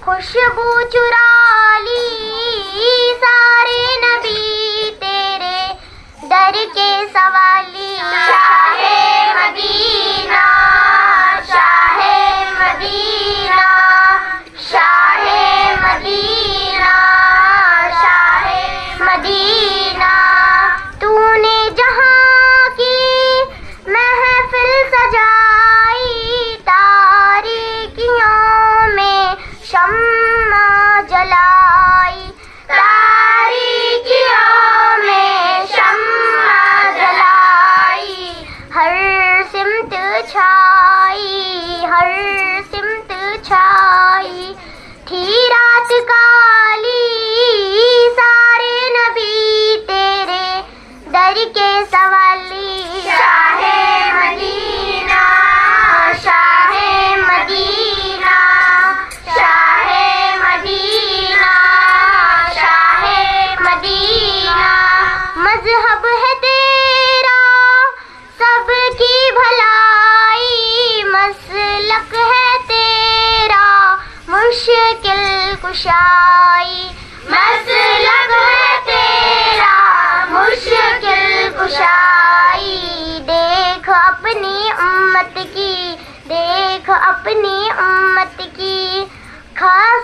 खुशबू चुरा ली सारे नबी तेरे दर के सवाली। Shah Medina, Shah Medina, Shah Medina, Shah Medina. तूने जहाँ की महफिल सजाई, तारीकियों में शम्मा जलाई, तारीकियों में शम्मा जलाई। हर सिमत छाई, हर सिमत छाई, थी रात काली सारे नबी तेरे दर के सवाली। Shah Medina, Shah Medina, Shah Medina, Shah Medina. मज़हब है तेरा सबकी भलाई, मसलक है तेरा मुश्किल कुशाई, मसलक है तेरा मुश्किल कुशाई। देख अपनी उम्मत की, देख अपनी उम्मत की खास